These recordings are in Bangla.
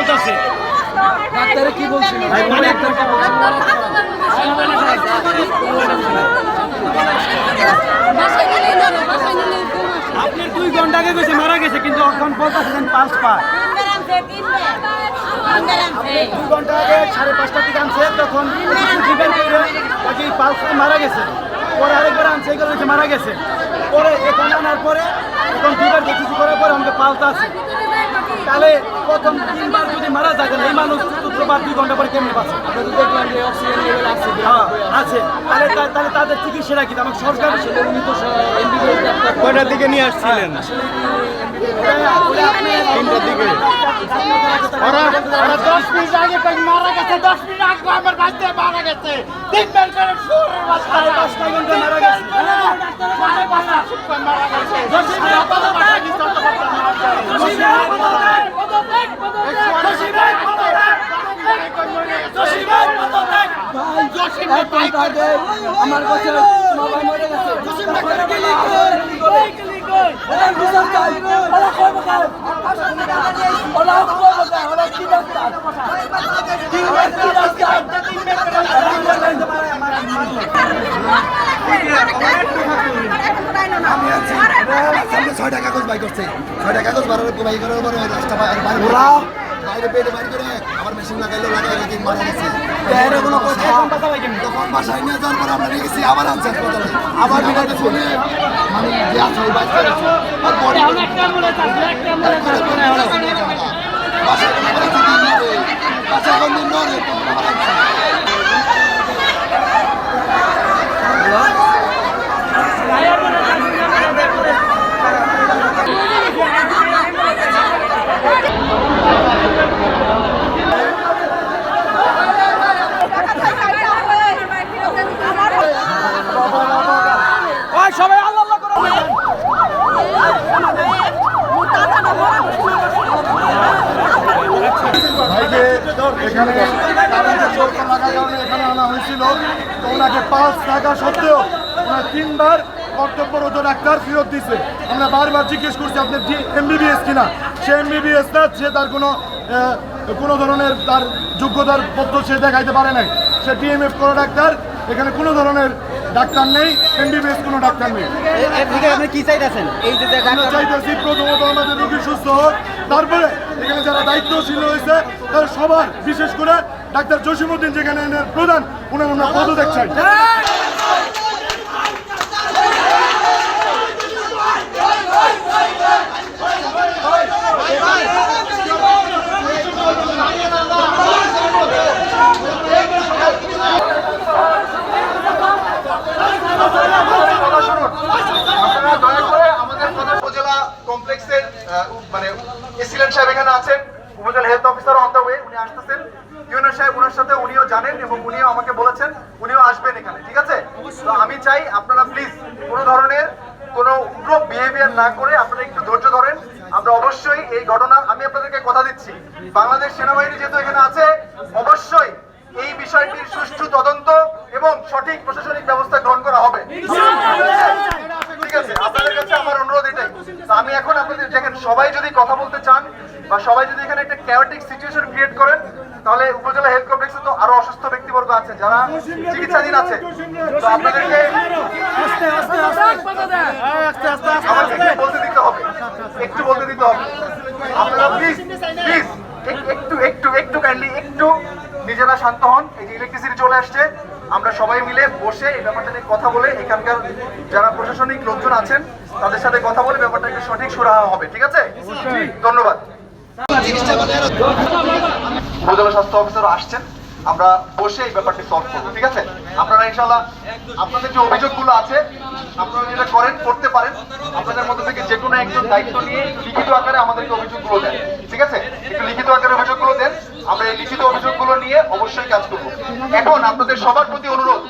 চলতেছে। ডাক্তারে কি বলছিল? আপনার 2 ঘন্টা আগে গেছে মারা গেছে, কিন্তু এখন বলতেছেন পাঁচ পা। 2 ঘন্টা আগে 5:30টার দিকে আনছে, তখন পাঁচ পা মারা গেছে। পরে আরেকবার আনছে, এগুলো মারা গেছে। পরে এখানে আনার পরে এখন 2বার দেখেছি, করার পরে আমাকে পাল্টা আছে। তাহলে প্রথম 3বার যদি মারা যায়, তাহলে এই মানুষ চতুর্থবার 2 ঘন্টা পরে কেমনে পাচ্ছে? দেখলাম যে অক্সিজেন লেভেল আছে। হ্যাঁ আছে। তাহলে তাদের চিকিৎসাটা কি? আমাকে সরকার উনি তো এমবিবিএস ডাক্তার। কয়টার দিকে নিয়ে আসছিলেন? 3টার দিকে। ওরা 10 মিনিট আগে মারা গেছে, 10 মিনিট আগে আমার বাচ্চা মারা গেছে। 3 বার করে শুরুর বাচ্চা 5 ঘন্টা মারা গেছে। মারা গেছে। 10 মিনিট আগে বাচ্চা কি করতে পারতাম না। আমার কাছে বাবা মরে গেছে। আমি আছি 6টা কাগজ বাই করছে, 6টা কাগজ বাই করার পরে রাস্তা বাইরে পেটে বাইরে করে আমার মেশিন লাগাইলো, লাগাই মারা গেছে। তখন বাসায় নিয়ে যাওয়ার পর আমরা নিয়ে গেছি আবার আনছি হাসপাতালে। আবার শুনে মানে যে আছে ওই বাচ্চা আর বডি বাসায় কোনো পরিস্থিতি নেই, বাসা কোন দিন নড়ে। সবাই আল্লাহ আল্লাহ করে ভাইকে এখানে লাগার কারণে এখানে আনা হয়েছিল। তো ওনাকে 5 টাকা সত্ত্বেও ওনার 3বার কর্তব্যরত ডাক্তার ফেরত দিছে। আমরা বারবার জিজ্ঞেস করছি আপনি এমবিবিএস কিনা। সে এমবিবিএস না, সে তার কোনো ধরনের তার যোগ্যতার পত্র সে দেখাইতে পারে নাই। সে ডিএমএফ করা ডাক্তার, এখানে কোনো ধরনের ডাক্তার নেই, এমবিবিএস কোনো ডাক্তার নেই। আপনি কি চাইতেছেন? এই যে আমরা চাইতেছি প্রথমত আমাদের রোগী সুস্থ হোক, তারপরে এখানে যারা দায়িত্বশীল রয়েছে তারা সবার, বিশেষ করে ডাক্তার জসিমউদ্দিন যেখানে এর প্রধান, ওনার আমরা পদত্যাগ চাই। কমপ্লেক্সের মানে এসিলেন্ট সাহেব এখানে আছেন, উপজেলা health officer on the way, উনি আসতেছেন। ইউনিয়ন সাহেব ওনার সাথে উনিও জানেন এবং উনিও আমাকে বলেছেন উনিও আসবেন এখানে, ঠিক আছে? তো আমি চাই আপনারা প্লিজ কোনো ধরনের কোনো উগ্র বিহেভিয়ার না করে আপনারা একটু ধৈর্য ধরেন। আমরা অবশ্যই এই ঘটনা, আমি আপনাদেরকে কথা দিচ্ছি, বাংলাদেশ সেনাবাহিনী যেহেতু এখানে আছে, অবশ্যই এই বিষয়টির সুষ্ঠু তদন্ত এবং সঠিক প্রশাসনিক ব্যবস্থা গ্রহণ করা হবে, ঠিক আছে? আপনাদের কাছে আমার অনুরোধ এটাই। আমি এখন আপনাদের দেখেন, সবাই যদি কথা বলতে চান বা সবাই যদি এখানে একটা ক্যাওটিক সিচুয়েশন ক্রিয়েট করেন, তাহলে উপজেলা হেলথ কমপ্লেক্সে তো আরো অসুস্থ ব্যক্তিবর্গ আছে যারা চিকিৎসাধীন আছে। তো আপনাদেরকে বলতে দিতে হবে, একটু বলতে দিতে হবে। আপনারা প্লিজ প্লিজ একটু কাইন্ডলি একটু নিজেরা শান্ত হন। এই যে ইলেকট্রিসিটি চলে আসছে, আমরা সবাই মিলে বসে এই ব্যাপারটা নিয়ে কথা বলে, এখানকার যারা প্রশাসনিক লোকজন আছেন তাদের সাথে কথা বলে ব্যাপারটা একটু সঠিক সুরাহা হবে, ঠিক আছে? ধন্যবাদ। উপজেলা স্বাস্থ্য অফিসার আসছেন, আমরা বসে এই ব্যাপারটি সলভ করবো, ঠিক আছে? আপনারা ইনশাআল্লাহ আপনাদের যে অভিযোগগুলো আছে আপনারা যেটা করতে পারেন, আপনাদের মধ্যে থেকে যে কোনো একজন দায়িত্ব নিয়ে লিখিত আকারে আমাদেরকে অভিযোগগুলো দেন, ঠিক আছে? একটু লিখিত আকারে অভিযোগগুলো দেন, আমরা এই লিখিত অভিযোগগুলো নিয়ে অবশ্যই কাজ করবো। এখন আপনাদের সবার প্রতি অনুরোধ,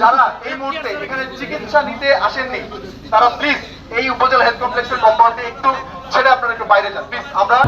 যারা এই মুহূর্তে এখানে চিকিৎসা নিতে আসেননি তারা প্লিজ এই উপজেলা হেলথ কমপ্লেক্সের কম্পাউন্ডে একটু ছেড়ে আপনারা একটু বাইরে যান প্লিজ। আমরা